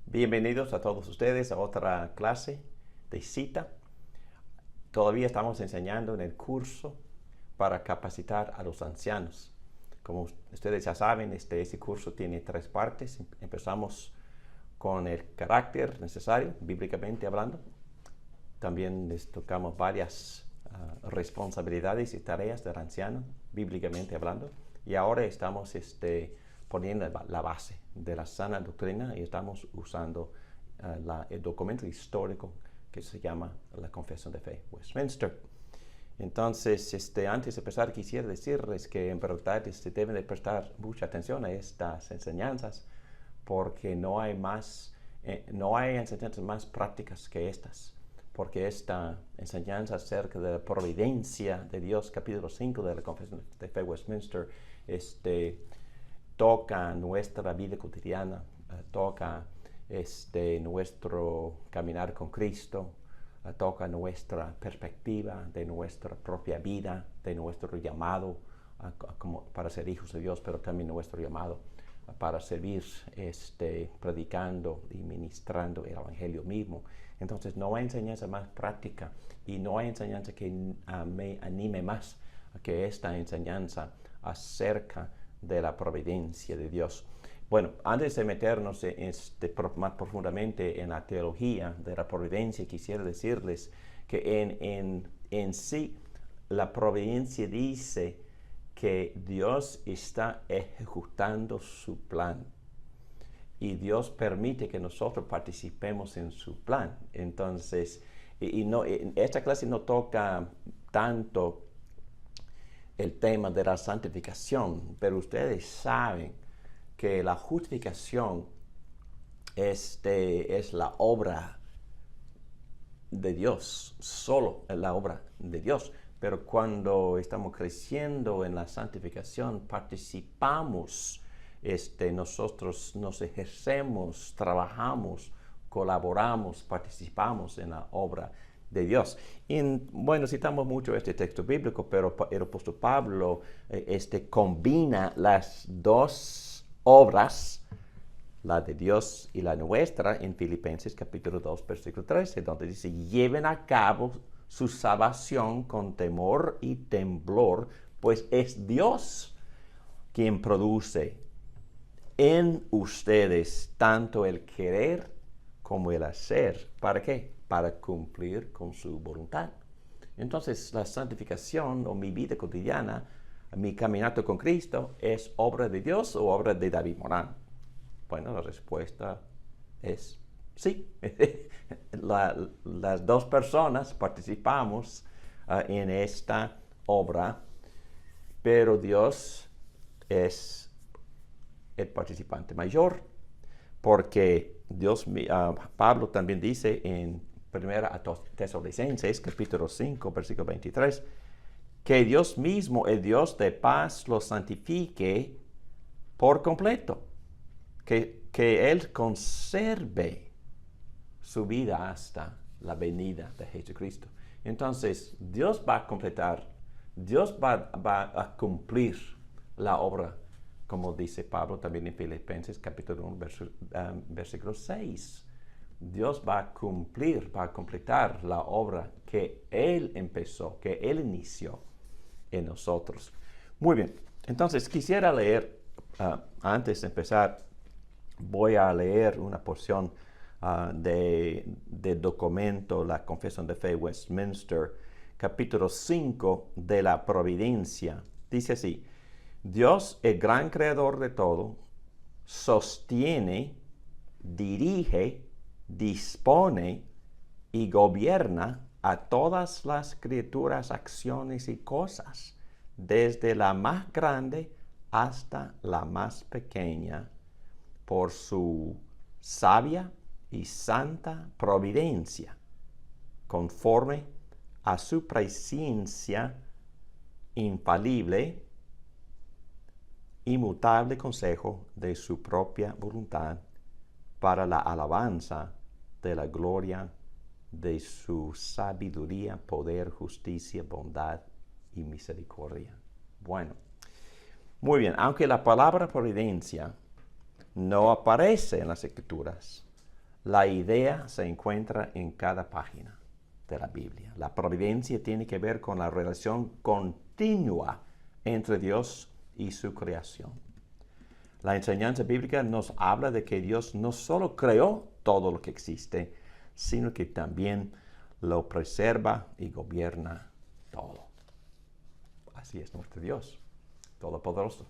Bienvenidos a todos ustedes a otra clase de cita. Todavía estamos enseñando en el curso para capacitar a los ancianos. Como ustedes ya saben, ese curso tiene 3 partes. Empezamos con el carácter necesario, bíblicamente hablando. También les tocamos varias responsabilidades y tareas del anciano, bíblicamente hablando. Y ahora estamos poniendo la base de la sana doctrina y estamos usando el documento histórico que se llama la Confesión de Fe, Westminster. Entonces, antes de empezar, quisiera decirles que en verdad deben de prestar mucha atención a estas enseñanzas, porque no hay enseñanzas más prácticas que estas, porque esta enseñanza acerca de la providencia de Dios, capítulo 5 de la Confesión de Fe, Westminster, toca nuestra vida cotidiana, toca nuestro caminar con Cristo, toca nuestra perspectiva de nuestra propia vida, de nuestro llamado para ser hijos de Dios, pero también nuestro llamado para servir predicando y ministrando el Evangelio mismo. Entonces no hay enseñanza más práctica y no hay enseñanza que me anime más que esta enseñanza acerca de la providencia de Dios. Bueno, antes de meternos más profundamente en la teología de la providencia, quisiera decirles que en sí la providencia dice que Dios está ejecutando su plan y Dios permite que nosotros participemos en su plan. Entonces, esta clase no toca tanto el tema de la santificación, pero ustedes saben que la justificación es la obra de Dios, solo la obra de Dios. Pero cuando estamos creciendo en la santificación, participamos, nosotros nos ejercemos, trabajamos, colaboramos, participamos en la obra de Dios. Bueno, citamos mucho este texto bíblico, pero el apóstol Pablo combina las dos obras, la de Dios y la nuestra, en Filipenses capítulo 2, versículo 13, donde dice: lleven a cabo su salvación con temor y temblor, pues es Dios quien produce en ustedes tanto el querer como el hacer. ¿Para qué? Para cumplir con su voluntad. Entonces, la santificación o mi vida cotidiana, mi caminato con Cristo, ¿es obra de Dios o obra de David Morán? Bueno, la respuesta es sí. Las dos personas participamos en esta obra, pero Dios es el participante mayor, porque Pablo también dice en 1 Tesalonicenses capítulo 5, versículo 23, que Dios mismo, el Dios de paz, los santifique por completo, que Él conserve su vida hasta la venida de Jesucristo. Entonces, Dios va a completar, Dios va a cumplir la obra, como dice Pablo también en Filipenses capítulo 1, versículo 6. Dios va a cumplir, va a completar la obra que Él empezó, que Él inició en nosotros. Muy bien, entonces quisiera leer, antes de empezar, voy a leer una porción del documento, la Confesión de Fe Westminster, capítulo 5 de la providencia. Dice así: Dios, el gran creador de todo, sostiene, dirige, dispone y gobierna a todas las criaturas, acciones y cosas, desde la más grande hasta la más pequeña, por su sabia y santa providencia, conforme a su presencia infalible, inmutable consejo de su propia voluntad, para la alabanza de la gloria de su sabiduría, poder, justicia, bondad y misericordia. Bueno, muy bien, aunque la palabra providencia no aparece en las Escrituras, la idea se encuentra en cada página de la Biblia. La providencia tiene que ver con la relación continua entre Dios y su creación. La enseñanza bíblica nos habla de que Dios no solo creó todo lo que existe, sino que también lo preserva y gobierna todo. Así es nuestro Dios, todopoderoso,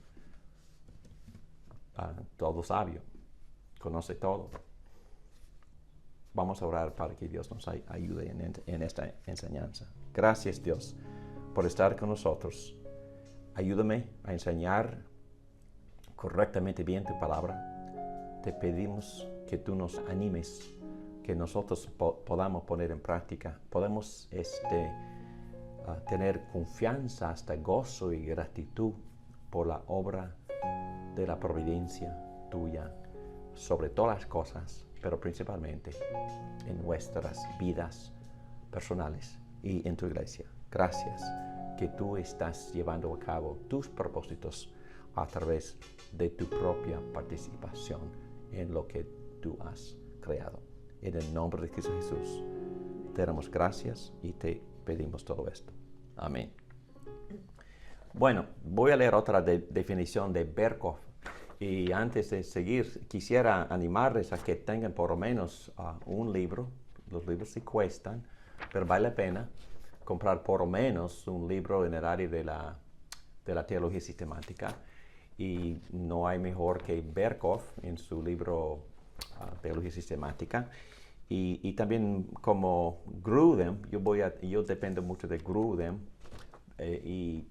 todo sabio, conoce todo. Vamos a orar para que Dios nos ayude en esta enseñanza. Gracias, Dios, por estar con nosotros. Ayúdame a enseñar correctamente bien tu palabra. Te pedimos que tú nos animes, que nosotros podamos poner en práctica, podemos tener confianza, hasta gozo y gratitud por la obra de la providencia tuya sobre todas las cosas, pero principalmente en nuestras vidas personales y en tu iglesia. Gracias que tú estás llevando a cabo tus propósitos a través de tu propia participación en lo que tú has creado. En el nombre de Cristo Jesús, te damos gracias y te pedimos todo esto. Amén. Bueno, voy a leer otra definición de Berkhof. Y antes de seguir, quisiera animarles a que tengan por lo menos un libro. Los libros sí cuestan, pero vale la pena comprar por lo menos un libro en el área de la teología sistemática. Y no hay mejor que Berkhof en su libro Teología Sistemática. Y también como Grudem, yo dependo mucho de Grudem. Y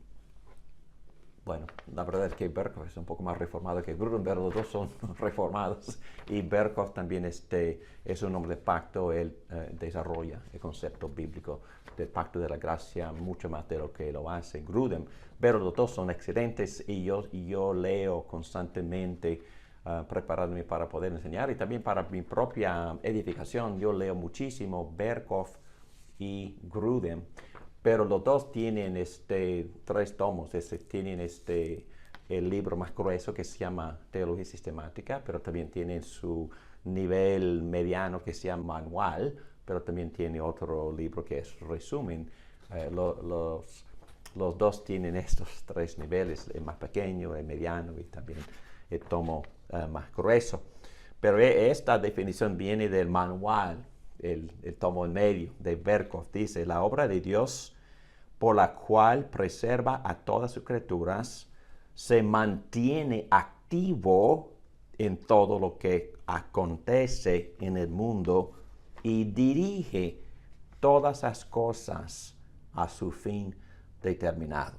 bueno, la verdad es que Berkhof es un poco más reformado que Grudem, pero los dos son reformados. Y Berkhof también es un hombre de pacto. Él desarrolla el concepto bíblico del pacto de la gracia mucho más de lo que lo hace Grudem. Pero los dos son excelentes y yo leo constantemente, preparándome para poder enseñar. Y también para mi propia edificación, yo leo muchísimo Berkhof y Grudem. Pero los dos tienen 3 tomos, tienen el libro más grueso que se llama Teología Sistemática, pero también tienen su nivel mediano que se llama Manual, pero también tiene otro libro que es Resumen. Los dos tienen estos 3 niveles, el más pequeño, el mediano y también el tomo más grueso. Pero esta definición viene del Manual. El tomo en medio de Berkhof dice: la obra de Dios por la cual preserva a todas sus criaturas se mantiene activo en todo lo que acontece en el mundo y dirige todas las cosas a su fin determinado.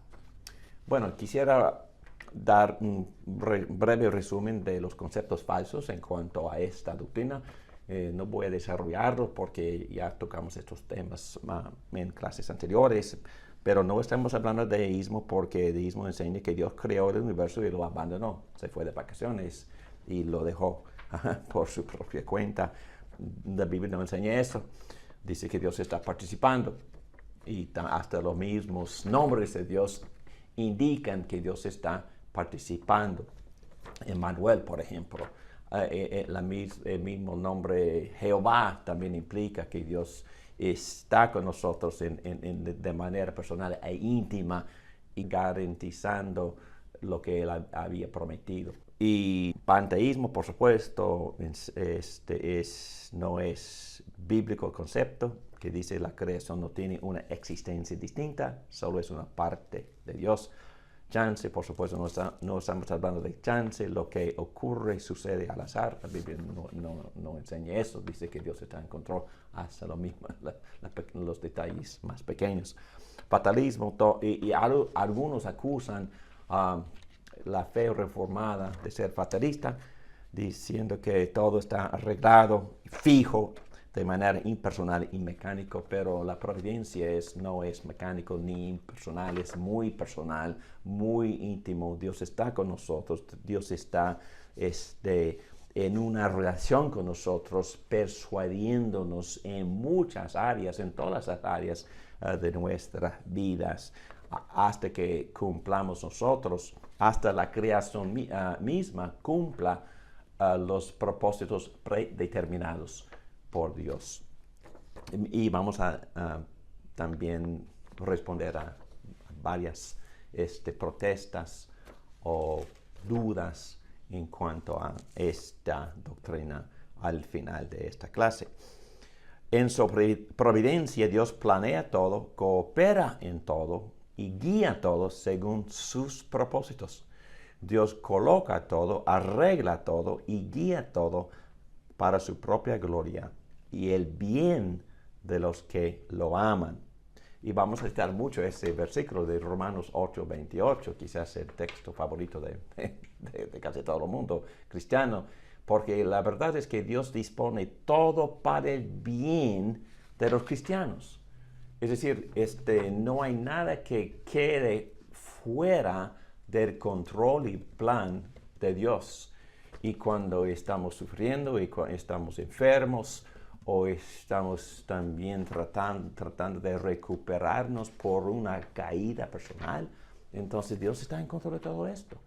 Bueno, quisiera dar un breve resumen de los conceptos falsos en cuanto a esta doctrina. No voy a desarrollarlos porque ya tocamos estos temas en clases anteriores, pero no estamos hablando de deísmo porque el deísmo enseña que Dios creó el universo y lo abandonó, se fue de vacaciones y lo dejó por su propia cuenta. La Biblia no enseña eso, dice que Dios está participando y hasta los mismos nombres de Dios indican que Dios está participando. Emmanuel, por ejemplo, el mismo nombre Jehová también implica que Dios está con nosotros de manera personal e íntima y garantizando lo que Él había prometido. Y panteísmo, por supuesto, no es bíblico el concepto que dice la creación no tiene una existencia distinta, solo es una parte de Dios. Chance, por supuesto, no estamos hablando de chance, lo que ocurre sucede al azar. La Biblia no enseña eso, dice que Dios está en control hasta lo mismo, los detalles más pequeños. Fatalismo, algunos acusan la fe reformada de ser fatalista, diciendo que todo está arreglado, fijo, de manera impersonal y mecánico, pero la providencia no es mecánico ni impersonal, es muy personal, muy íntimo. Dios está con nosotros, Dios está en una relación con nosotros, persuadiéndonos en muchas áreas, en todas las áreas de nuestras vidas, hasta que cumplamos nosotros, hasta la creación misma cumpla los propósitos predeterminados por Dios. Y vamos a también responder a varias protestas o dudas en cuanto a esta doctrina al final de esta clase. En su providencia, Dios planea todo, coopera en todo y guía todo según sus propósitos. Dios coloca todo, arregla todo y guía todo para su propia gloria y el bien de los que lo aman. Y vamos a citar mucho ese versículo de Romanos 8:28, quizás el texto favorito de casi todo el mundo cristiano, porque la verdad es que Dios dispone todo para el bien de los cristianos. Es decir, no hay nada que quede fuera del control y plan de Dios. Y cuando estamos sufriendo y cuando estamos enfermos, o estamos también tratando de recuperarnos por una caída personal, entonces Dios está en control de todo esto.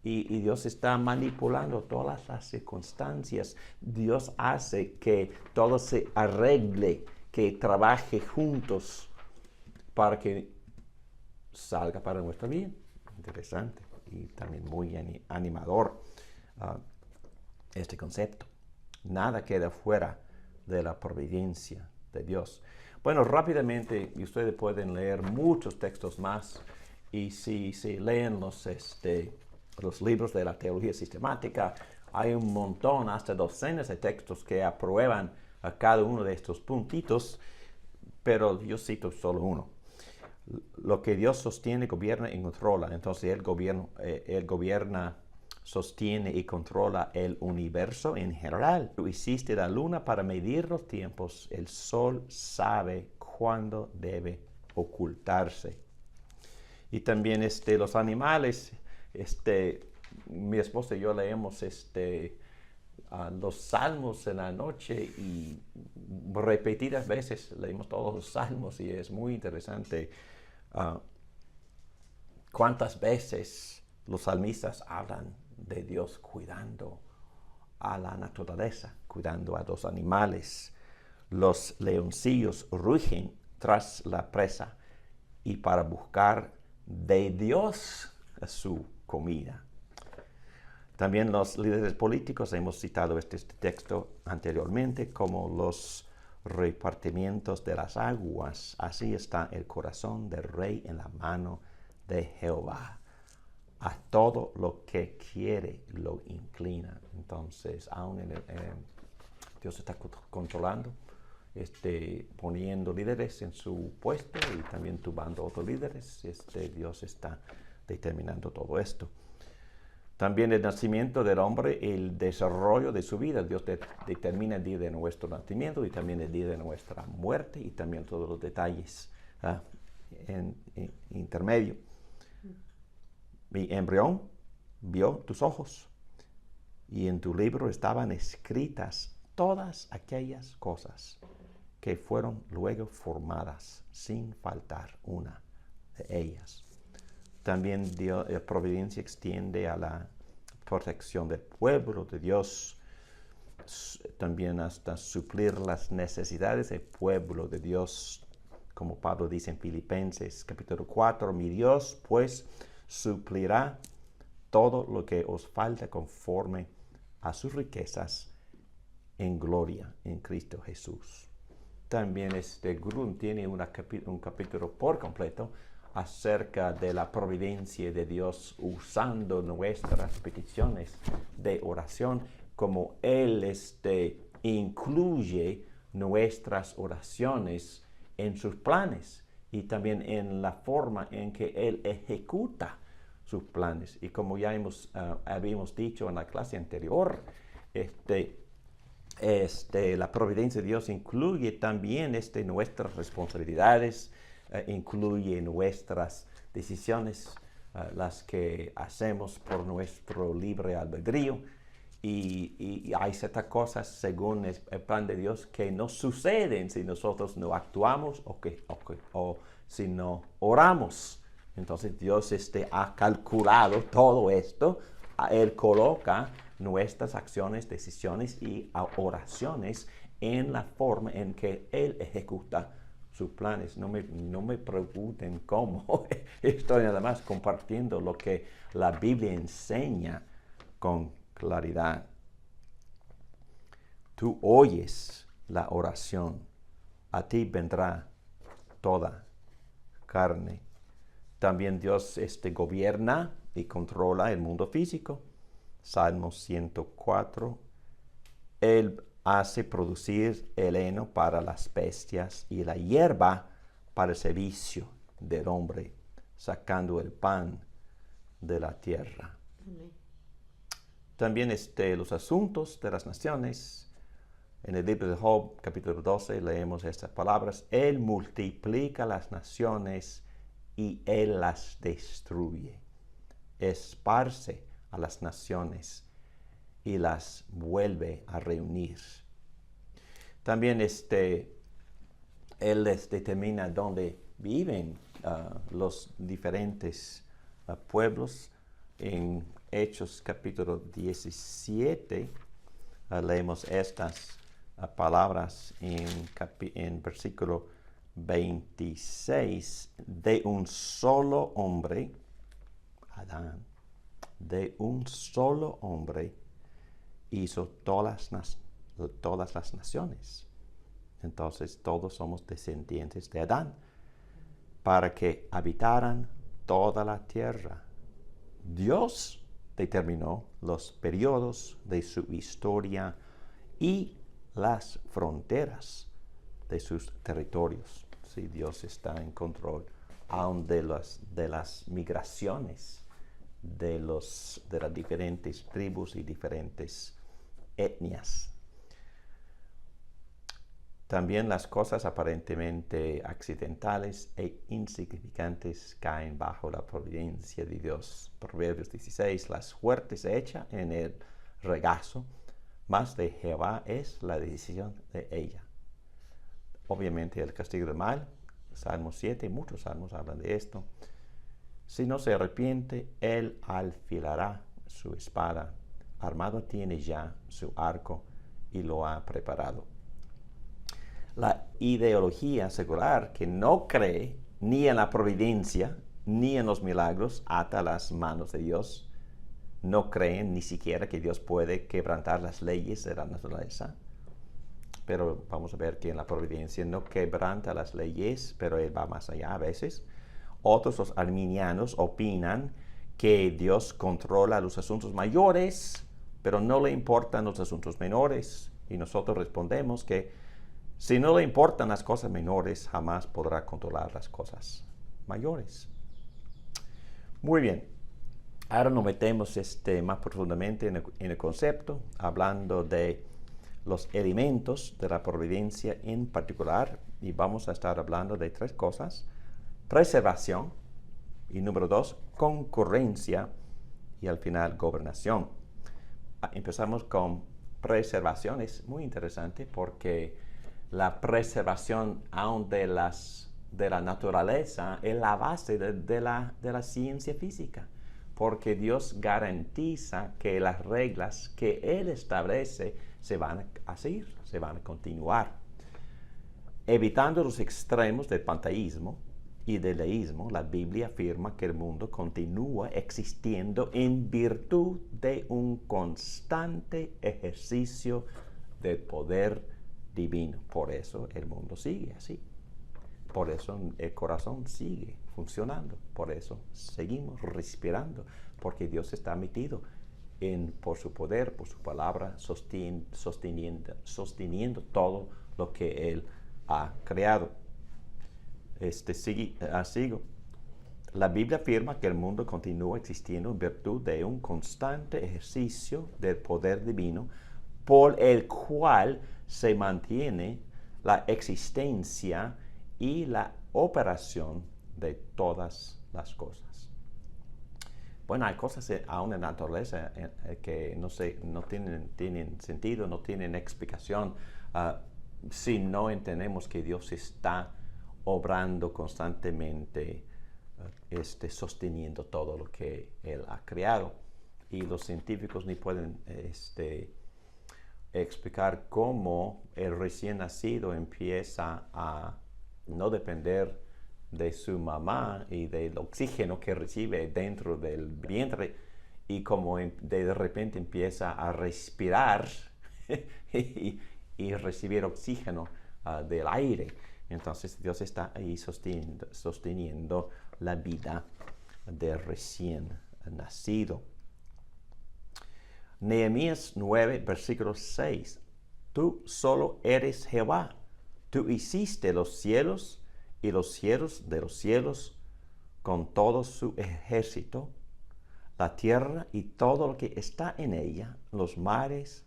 Y Dios está manipulando todas las circunstancias. Dios hace que todo se arregle, que trabaje juntos para que salga para nuestro bien. Interesante y también muy animador este concepto. Nada queda fuera de la providencia de Dios. Bueno, rápidamente, y ustedes pueden leer muchos textos más, y si leen los libros de la teología sistemática, hay un montón, hasta docenas de textos que aprueban a cada uno de estos puntitos, pero yo cito solo uno. Lo que Dios sostiene, gobierna y controla. Entonces Él gobierna, sostiene y controla el universo en general. Tú hiciste la luna para medir los tiempos. El sol sabe cuándo debe ocultarse. Y también los animales, mi esposa y yo leemos los salmos en la noche y repetidas veces leemos todos los salmos y es muy interesante cuántas veces los salmistas hablan de Dios cuidando a la naturaleza, cuidando a los animales. Los leoncillos rugen tras la presa y para buscar de Dios su comida. También los líderes políticos, hemos citado este texto anteriormente, como los repartimientos de las aguas. Así está el corazón del rey en la mano de Jehová. A todo lo que quiere lo inclina. Entonces, aún Dios está controlando, poniendo líderes en su puesto y también tumbando otros líderes. Dios está determinando todo esto. También el nacimiento del hombre, el desarrollo de su vida. Dios determina el día de nuestro nacimiento y también el día de nuestra muerte y también todos los detalles en intermedio. Mi embrión vio tus ojos y en tu libro estaban escritas todas aquellas cosas que fueron luego formadas sin faltar una de ellas. También providencia extiende a la protección del pueblo de Dios, también hasta suplir las necesidades del pueblo de Dios, como Pablo dice en Filipenses capítulo 4, mi Dios pues suplirá todo lo que os falta conforme a sus riquezas en gloria en Cristo Jesús. También Grun tiene un capítulo por completo acerca de la providencia de Dios usando nuestras peticiones de oración, como Él incluye nuestras oraciones en sus planes y también en la forma en que Él ejecuta sus planes. Y como ya habíamos dicho en la clase anterior, la providencia de Dios incluye también nuestras responsabilidades, incluye nuestras decisiones, las que hacemos por nuestro libre albedrío, y hay ciertas cosas según el plan de Dios que no suceden si nosotros no actuamos o si no oramos. Entonces Dios ha calculado todo esto. Él coloca nuestras acciones, decisiones y oraciones en la forma en que Él ejecuta sus planes. No me pregunten cómo. Estoy nada más compartiendo lo que la Biblia enseña con claridad. Tú oyes la oración, a ti vendrá toda carne. También Dios gobierna y controla el mundo físico. Salmo 104. Él hace producir el heno para las bestias y la hierba para el servicio del hombre, sacando el pan de la tierra. Amén. También los asuntos de las naciones. En el libro de Job, capítulo 12, leemos estas palabras. Él multiplica las naciones y Él las destruye. Esparce a las naciones y las vuelve a reunir. También Él determina dónde viven los diferentes pueblos. En Hechos capítulo 17 leemos estas palabras en versículo 26. De un solo hombre, Adán, de un solo hombre hizo todas las naciones. Entonces todos somos descendientes de Adán, para que habitaran toda la tierra. Dios determinó los periodos de su historia y las fronteras de sus territorios. Sí, Dios está en control aún de las migraciones de las diferentes tribus y diferentes etnias. También las cosas aparentemente accidentales e insignificantes caen bajo la providencia de Dios. Proverbios 16, las suertes se echan en el regazo, mas de Jehová es la decisión de ella. Obviamente el castigo del mal, Salmo 7, muchos salmos hablan de esto. Si no se arrepiente, él afilará su espada. Armado tiene ya su arco y lo ha preparado. La ideología secular que no cree ni en la providencia ni en los milagros ata las manos de Dios. No creen ni siquiera que Dios puede quebrantar las leyes de la naturaleza. Pero vamos a ver que en la providencia no quebranta las leyes, pero Él va más allá a veces. Otros, los arminianos, opinan que Dios controla los asuntos mayores, pero no le importan los asuntos menores. Y nosotros respondemos que si no le importan las cosas menores, jamás podrá controlar las cosas mayores. Muy bien. Ahora nos metemos más profundamente en el concepto, hablando de los elementos de la providencia en particular, y vamos a estar hablando de tres cosas: preservación, y número 2, concurrencia, y al final gobernación. Empezamos con preservación. Es muy interesante porque la preservación aún de la naturaleza es la base de la ciencia física, porque Dios garantiza que las reglas que Él establece se van a seguir, se van a continuar. Evitando los extremos del panteísmo y del deísmo, la Biblia afirma que el mundo continúa existiendo en virtud de un constante ejercicio del poder divino. Por eso el mundo sigue así. Por eso el corazón sigue funcionando. Por eso seguimos respirando. Porque Dios está metido por su poder, por su palabra, sosteniendo todo lo que Él ha creado. Sigo. La Biblia afirma que el mundo continúa existiendo en virtud de un constante ejercicio del poder divino, por el cual se mantiene la existencia y la operación de todas las cosas. Bueno, hay cosas aún en la naturaleza que no tienen sentido, no tienen explicación, si no entendemos que Dios está obrando constantemente, sosteniendo todo lo que Él ha creado. Y los científicos ni pueden explicar cómo el recién nacido empieza a no depender de su mamá y del oxígeno que recibe dentro del vientre, y como de repente empieza a respirar y recibir oxígeno del aire. Entonces Dios está ahí sosteniendo la vida del recién nacido. Nehemías 9, versículo 6. Tú solo eres Jehová. Tú hiciste los cielos y los cielos de los cielos con todo su ejército, la tierra y todo lo que está en ella, los mares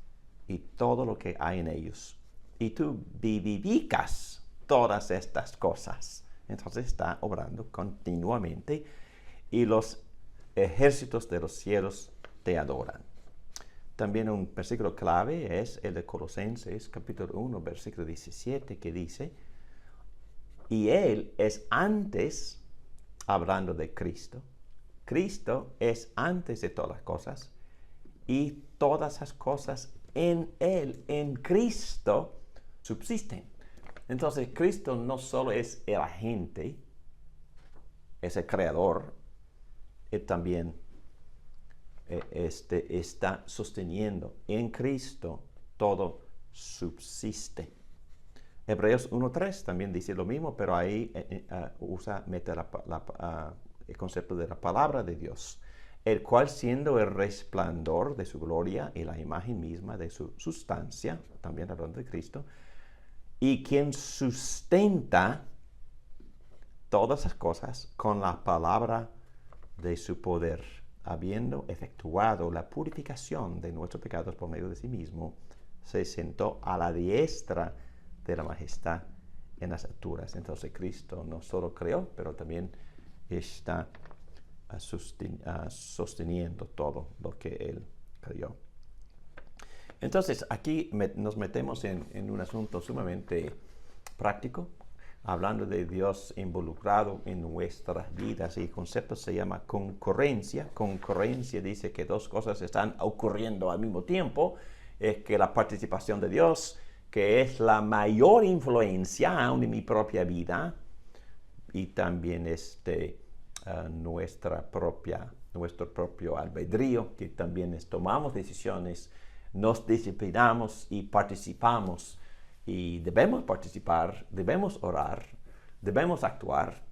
y todo lo que hay en ellos. Y tú vivificas todas estas cosas. Entonces está obrando continuamente y los ejércitos de los cielos te adoran. También un versículo clave es el de Colosenses, capítulo 1, versículo 17, que dice: y Él es antes, hablando de Cristo, Cristo es antes de todas las cosas, y todas las cosas en Él, en Cristo, subsisten. Entonces, Cristo no solo es el agente, es el creador, Él también está sosteniendo. En Cristo todo subsiste. Hebreos 1.3 también dice lo mismo, pero ahí mete el concepto de la palabra de Dios, el cual siendo el resplandor de su gloria y la imagen misma de su sustancia, también hablando de Cristo, y quien sustenta todas las cosas con la palabra de su poder, habiendo efectuado la purificación de nuestros pecados por medio de sí mismo, se sentó a la diestra de la majestad en las alturas. Entonces Cristo no solo creó, pero también está sosteniendo todo lo que Él creó. Entonces aquí nos metemos en un asunto sumamente práctico, hablando de Dios involucrado en nuestras vidas, y el concepto se llama concurrencia. Concurrencia dice que dos cosas están ocurriendo al mismo tiempo, es que la participación de Dios, que es la mayor influencia aún en mi propia vida, y también nuestro propio albedrío, que también tomamos decisiones, nos disciplinamos y participamos. Y debemos participar, debemos orar, debemos actuar,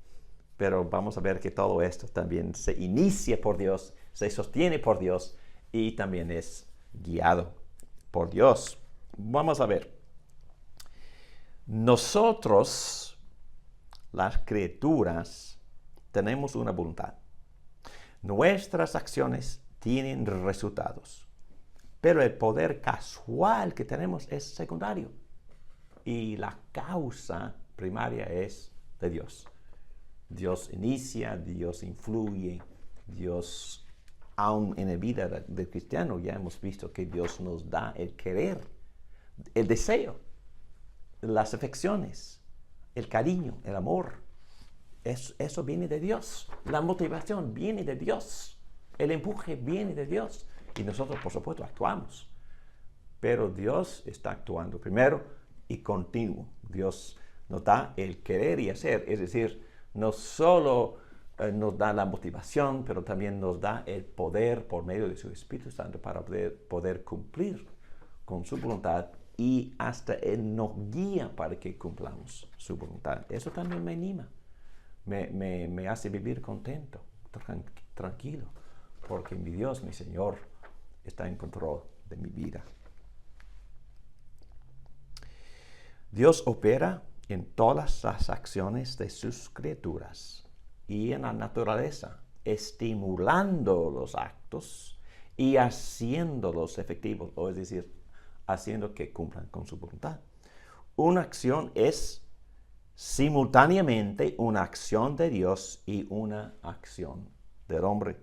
pero vamos a ver que todo esto también se inicia por Dios, se sostiene por Dios y también es guiado por Dios. Vamos a ver. Nosotros, las criaturas, tenemos una voluntad. Nuestras acciones tienen resultados, pero el poder casual que tenemos es secundario. Y la causa primaria es de Dios. Dios inicia, Dios influye, Dios, aún en la vida del cristiano, ya hemos visto que Dios nos da el querer, el deseo, las afecciones, el cariño, el amor. Eso viene de Dios. La motivación viene de Dios. El empuje viene de Dios. Y nosotros, por supuesto, actuamos. Pero Dios está actuando primero y continuo. Dios nos da el querer y hacer, es decir, no solo nos da la motivación, pero también nos da el poder por medio de su Espíritu Santo para poder cumplir con su voluntad, y hasta Él nos guía para que cumplamos su voluntad. Eso también me anima, me hace vivir contento, tranquilo, porque mi Dios, mi Señor, está en control de mi vida. Dios opera en todas las acciones de sus criaturas y en la naturaleza, estimulando los actos y haciéndolos efectivos, o es decir, haciendo que cumplan con su voluntad. Una acción es simultáneamente una acción de Dios y una acción del hombre.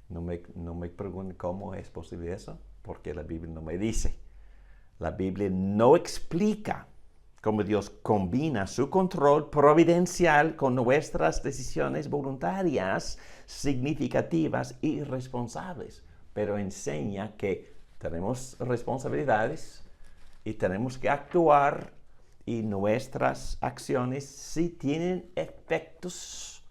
No me pregunten cómo es posible eso, porque la Biblia no me dice. La Biblia no explica cómo Dios combina su control providencial con nuestras decisiones voluntarias, significativas y responsables, pero enseña que tenemos responsabilidades y tenemos que actuar, y nuestras acciones sí tienen efectos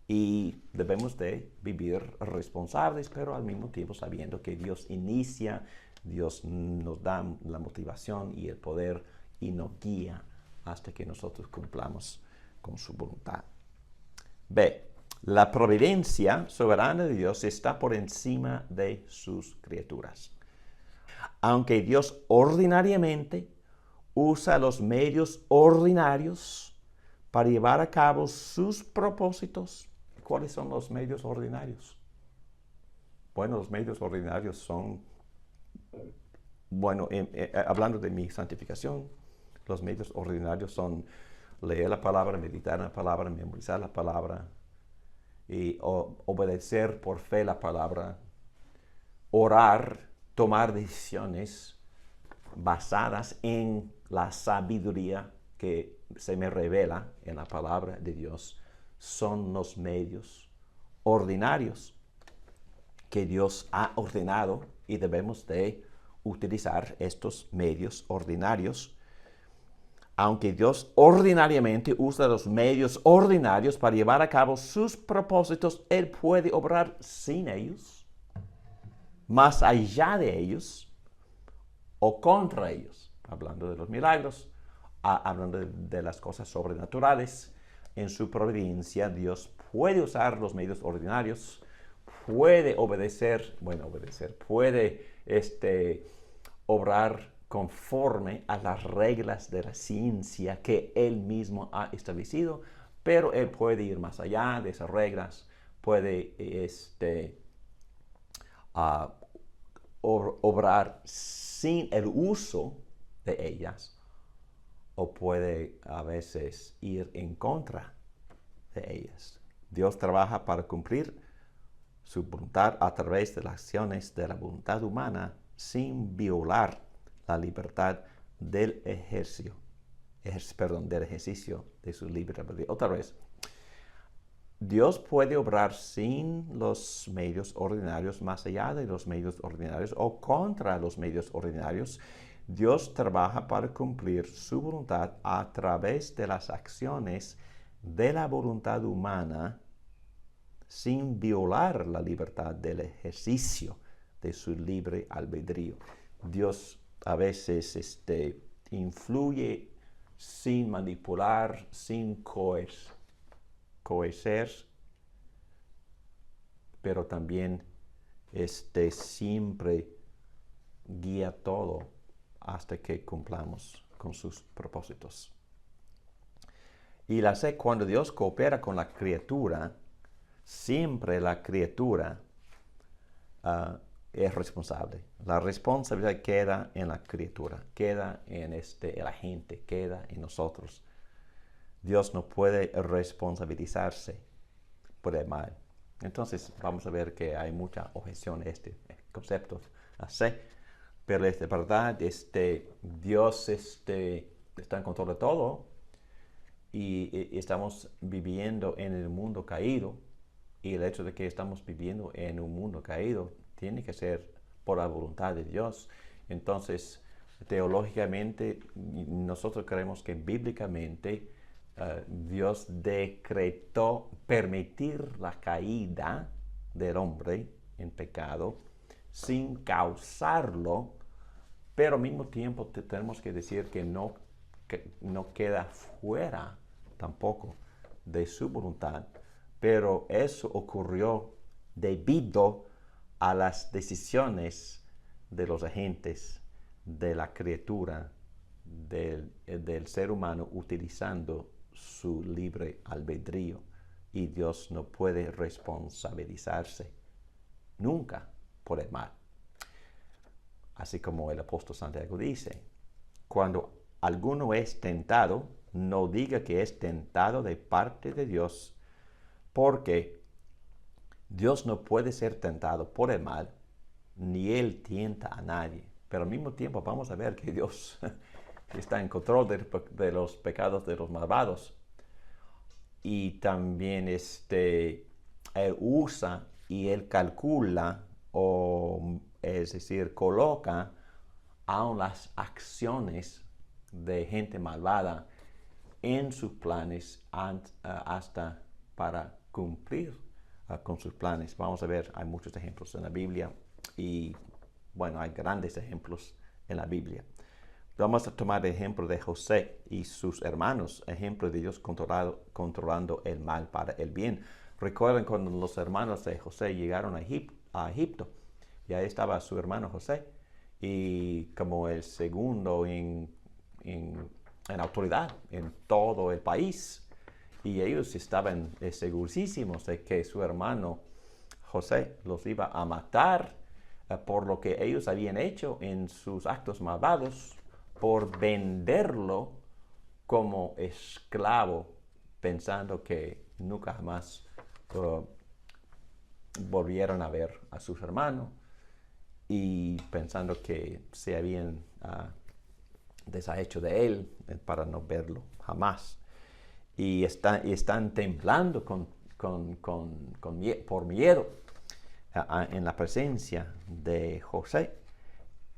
y debemos de vivir responsables, pero al mismo tiempo sabiendo que Dios inicia, Dios nos da la motivación y el poder y nos guía hasta que nosotros cumplamos con su voluntad. B. La providencia soberana de Dios está por encima de sus criaturas. Aunque Dios ordinariamente usa los medios ordinarios para llevar a cabo sus propósitos. ¿Cuáles son los medios ordinarios? Bueno, los medios ordinarios son, hablando de mi santificación, los medios ordinarios son leer la palabra, meditar en la palabra, memorizar la palabra y obedecer por fe la palabra, orar, tomar decisiones basadas en la sabiduría que se me revela en la palabra de Dios. Son los medios ordinarios que Dios ha ordenado y debemos de utilizar estos medios ordinarios. Aunque Dios ordinariamente usa los medios ordinarios para llevar a cabo sus propósitos, Él puede obrar sin ellos, más allá de ellos o contra ellos. Hablando de los milagros, hablando de las cosas sobrenaturales, en su providencia Dios puede usar los medios ordinarios, puede puede obrar conforme a las reglas de la ciencia que Él mismo ha establecido, pero Él puede ir más allá de esas reglas, puede obrar sin el uso de ellas, o puede a veces ir en contra de ellas. Dios trabaja para cumplir su voluntad a través de las acciones de la voluntad humana sin violar la libertad del ejercicio de su libre albedrío. Otra vez, Dios puede obrar sin los medios ordinarios, más allá de los medios ordinarios o contra los medios ordinarios. Dios trabaja para cumplir su voluntad a través de las acciones de la voluntad humana sin violar la libertad del ejercicio de su libre albedrío. Dios a veces influye sin manipular, sin coercer, pero también siempre guía todo hasta que cumplamos con sus propósitos. Y cuando Dios coopera con la criatura, siempre la criatura es responsable. La responsabilidad queda en la criatura, queda en la gente, queda en nosotros. Dios no puede responsabilizarse por el mal. Entonces vamos a ver que hay mucha objeción a este concepto. Pero es de verdad, Dios está en control de todo y estamos viviendo en el mundo caído, y el hecho de que estamos viviendo en un mundo caído tiene que ser por la voluntad de Dios. Entonces, teológicamente, nosotros creemos que bíblicamente Dios decretó permitir la caída del hombre en pecado sin causarlo, pero al mismo tiempo tenemos que decir que no queda fuera tampoco de su voluntad, pero eso ocurrió debido a las decisiones de los agentes de la criatura, del ser humano, utilizando su libre albedrío, y Dios no puede responsabilizarse nunca por el mal. Así como el apóstol Santiago dice, cuando alguno es tentado, no diga que es tentado de parte de Dios, porque Dios no puede ser tentado por el mal, ni Él tienta a nadie. Pero al mismo tiempo vamos a ver que Dios está en control de los pecados de los malvados. Y también Él usa y Él calcula, o es decir, coloca aún las acciones de gente malvada en sus planes hasta para cumplir con sus planes. Vamos a ver, hay muchos ejemplos en la Biblia y bueno, hay grandes ejemplos en la Biblia. Vamos a tomar el ejemplo de José y sus hermanos, ejemplo de Dios controlando el mal para el bien. Recuerden cuando los hermanos de José llegaron a Egipto, y ahí estaba su hermano José, y como el segundo en autoridad en todo el país. Y ellos estaban segurísimos de que su hermano José los iba a matar por lo que ellos habían hecho en sus actos malvados, por venderlo como esclavo, pensando que nunca jamás volvieron a ver a sus hermanos y pensando que se habían deshecho de él para no verlo jamás. Y están temblando por miedo en la presencia de José.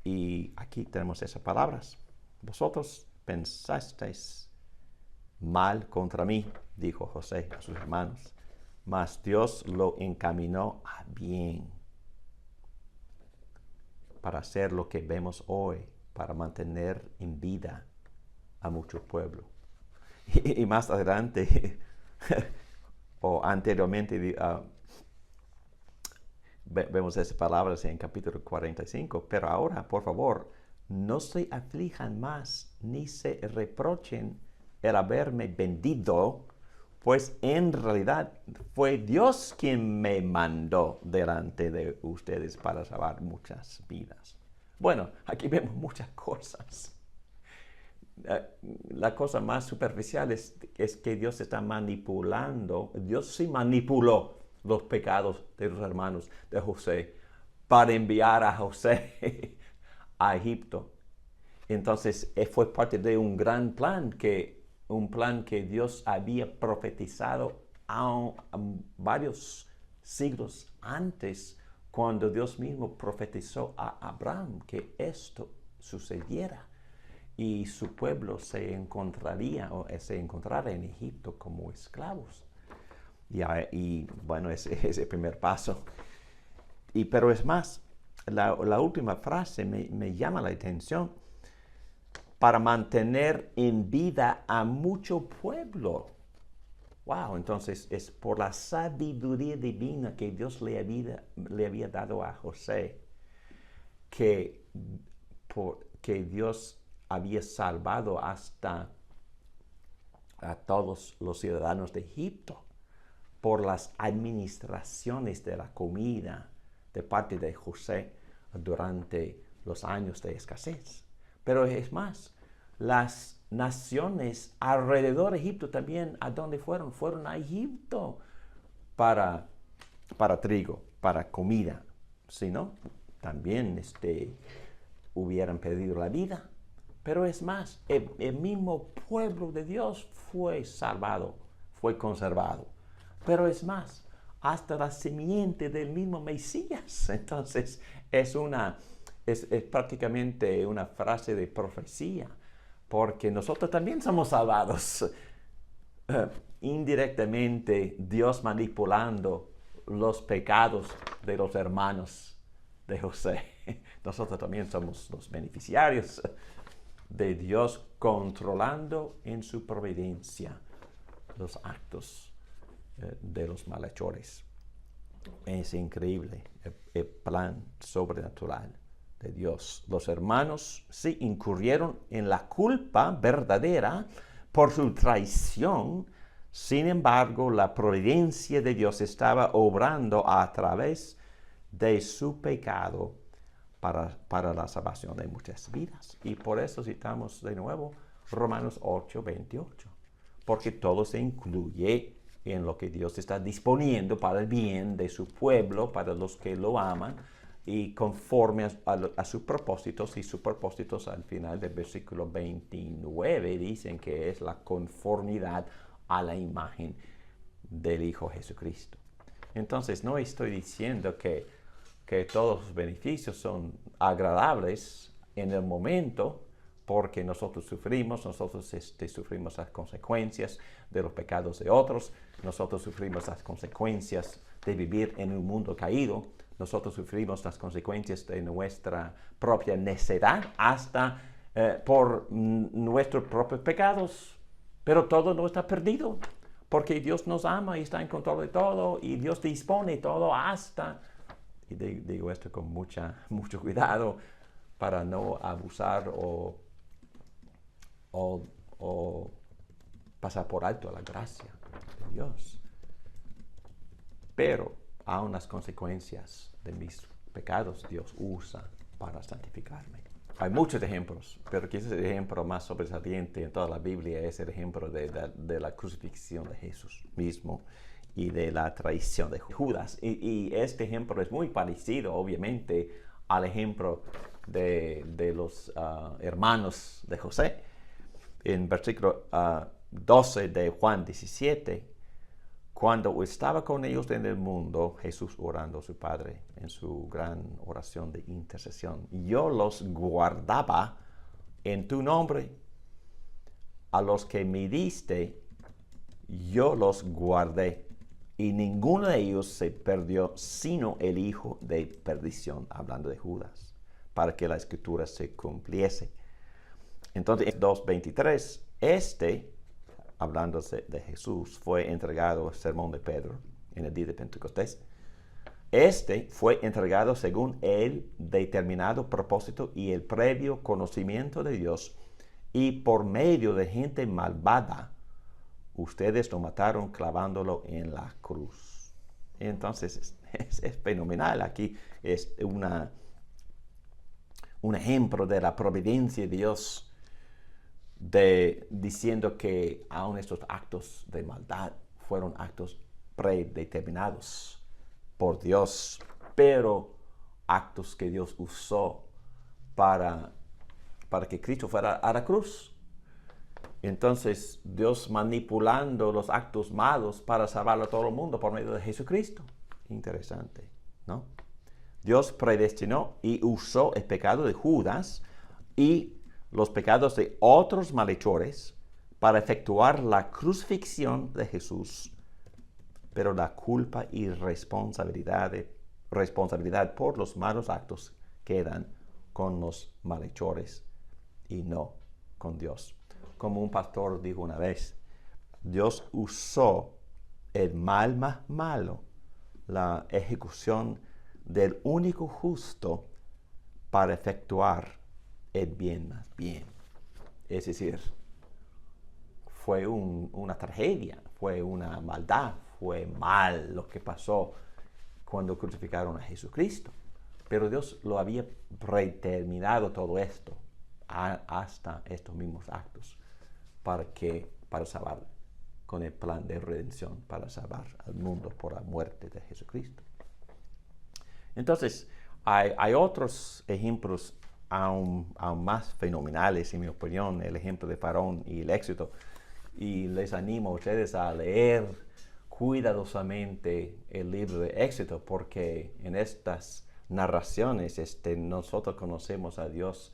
Y aquí tenemos esas palabras. Vosotros pensasteis mal contra mí, dijo José a sus hermanos, mas Dios lo encaminó a bien para hacer lo que vemos hoy, para mantener en vida a mucho pueblo. Y más adelante, o anteriormente, vemos esas palabras en capítulo 45. Pero ahora, por favor, no se aflijan más, ni se reprochen el haberme vendido, pues en realidad fue Dios quien me mandó delante de ustedes para salvar muchas vidas. Bueno, aquí vemos muchas cosas. La cosa más superficial es que Dios está manipulando. Dios sí manipuló los pecados de los hermanos de José para enviar a José a Egipto. Entonces fue parte de un gran plan, un plan que Dios había profetizado a varios siglos antes, cuando Dios mismo profetizó a Abraham que esto sucediera y su pueblo se encontrara en Egipto como esclavos. Y bueno, ese es el primer paso. Pero es más, la última frase me llama la atención: para mantener en vida a mucho pueblo. Wow, entonces es por la sabiduría divina que Dios le había dado a José que Dios había salvado hasta a todos los ciudadanos de Egipto por las administraciones de la comida de parte de José durante los años de escasez. Pero es más, las naciones alrededor de Egipto también, ¿a dónde fueron? Fueron a Egipto para trigo, para comida. Si no, también hubieran perdido la vida. Pero es más, el mismo pueblo de Dios fue salvado, fue conservado. Pero es más, hasta la simiente del mismo Mesías. Entonces, es prácticamente una frase de profecía, porque nosotros también somos salvados. Indirectamente, Dios manipulando los pecados de los hermanos de José. Nosotros también somos los beneficiarios de Dios controlando en su providencia los actos de los malhechores. Es increíble el plan sobrenatural de Dios. Los hermanos sí incurrieron en la culpa verdadera por su traición. Sin embargo, la providencia de Dios estaba obrando a través de su pecado para la salvación de muchas vidas. Y por eso citamos de nuevo Romanos 8:28, porque todo se incluye en lo que Dios está disponiendo para el bien de su pueblo, para los que lo aman, y conforme a sus propósitos, y sus propósitos al final del versículo 29 dicen que es la conformidad a la imagen del Hijo Jesucristo. Entonces no estoy diciendo que todos los beneficios son agradables en el momento, porque nosotros sufrimos las consecuencias de los pecados de otros, nosotros sufrimos las consecuencias de vivir en un mundo caído, nosotros sufrimos las consecuencias de nuestra propia necedad hasta por nuestros propios pecados, pero todo no está perdido, porque Dios nos ama y está en control de todo, y Dios dispone todo hasta, y digo esto con mucho cuidado para no abusar o pasar por alto a la gracia de Dios. Pero aún las consecuencias de mis pecados Dios usa para santificarme. Hay muchos ejemplos, pero quizás el ejemplo más sobresaliente en toda la Biblia es el ejemplo de la crucifixión de Jesús mismo y de la traición de Judas. Y este ejemplo es muy parecido, obviamente, al ejemplo de los hermanos de José. En versículo 12 de Juan 17, cuando estaba con ellos en el mundo, Jesús orando a su Padre en su gran oración de intercesión: yo los guardaba en tu nombre, a los que me diste, yo los guardé, y ninguno de ellos se perdió, sino el hijo de perdición, hablando de Judas, para que la escritura se cumpliese. Entonces, 2:23, hablando de Jesús, fue entregado el sermón de Pedro en el día de Pentecostés. Fue entregado según el determinado propósito y el previo conocimiento de Dios, y por medio de gente malvada, ustedes lo mataron clavándolo en la cruz. Entonces, es fenomenal. Aquí es un ejemplo de la providencia de Dios, diciendo que aún estos actos de maldad fueron actos predeterminados por Dios, pero actos que Dios usó para que Cristo fuera a la cruz. Entonces, Dios manipulando los actos malos para salvar a todo el mundo por medio de Jesucristo. Interesante, ¿no? Dios predestinó y usó el pecado de Judas y los pecados de otros malhechores para efectuar la crucifixión de Jesús, pero la culpa y responsabilidad por los malos actos quedan con los malhechores y no con Dios. Como un pastor dijo una vez, Dios usó el mal más malo, la ejecución del único justo, para efectuar el bien más bien. Es decir, fue una tragedia, fue una maldad, fue mal lo que pasó cuando crucificaron a Jesucristo. Pero Dios lo había predeterminado todo esto hasta estos mismos actos para salvar, con el plan de redención, para salvar al mundo por la muerte de Jesucristo. Entonces, hay otros ejemplos aún más fenomenales, en mi opinión, el ejemplo de Faraón y el Éxodo. Y les animo a ustedes a leer cuidadosamente el libro de Éxodo, porque en estas narraciones nosotros conocemos a Dios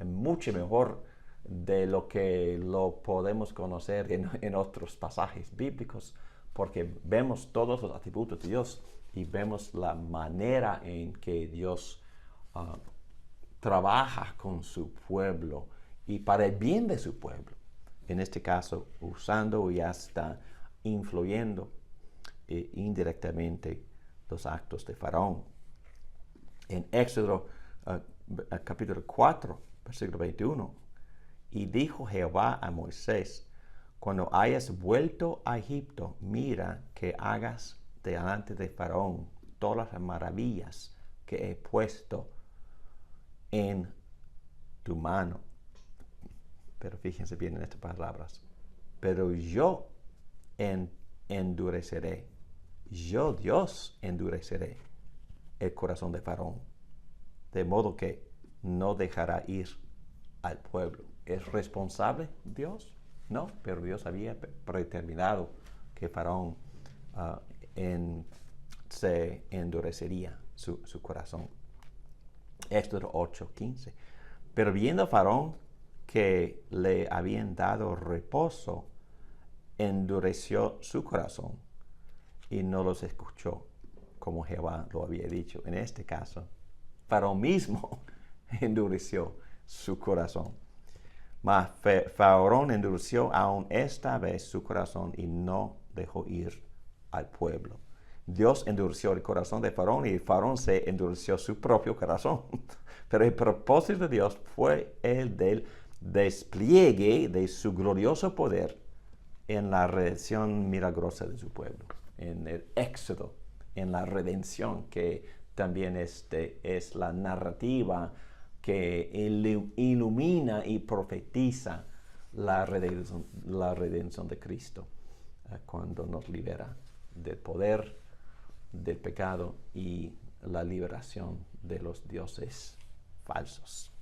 mucho mejor de lo que lo podemos conocer en otros pasajes bíblicos, porque vemos todos los atributos de Dios y vemos la manera en que Dios trabaja con su pueblo y para el bien de su pueblo. En este caso, usando y hasta influyendo indirectamente los actos de Faraón. En Éxodo capítulo 4, versículo 21, y dijo Jehová a Moisés: cuando hayas vuelto a Egipto, mira que hagas delante de Faraón todas las maravillas que he puesto en tu mano. Pero fíjense bien en estas palabras: pero yo en endureceré. Yo, Dios, endureceré el corazón de Faraón, de modo que no dejará ir al pueblo. ¿Es responsable Dios? No, pero Dios había predeterminado que Faraón se endurecería su corazón. Éxodo 8:15. Pero viendo Faraón que le habían dado reposo, endureció su corazón y no los escuchó, como Jehová lo había dicho. En este caso, Faraón mismo endureció su corazón. Mas Faraón endureció aún esta vez su corazón y no dejó ir al pueblo. Dios endureció el corazón de Faraón y Faraón se endureció su propio corazón. Pero el propósito de Dios fue el del despliegue de su glorioso poder en la redención milagrosa de su pueblo, en el éxodo, en la redención, que también es la narrativa que ilumina y profetiza la redención de Cristo, cuando nos libera del poder del pecado y la liberación de los dioses falsos.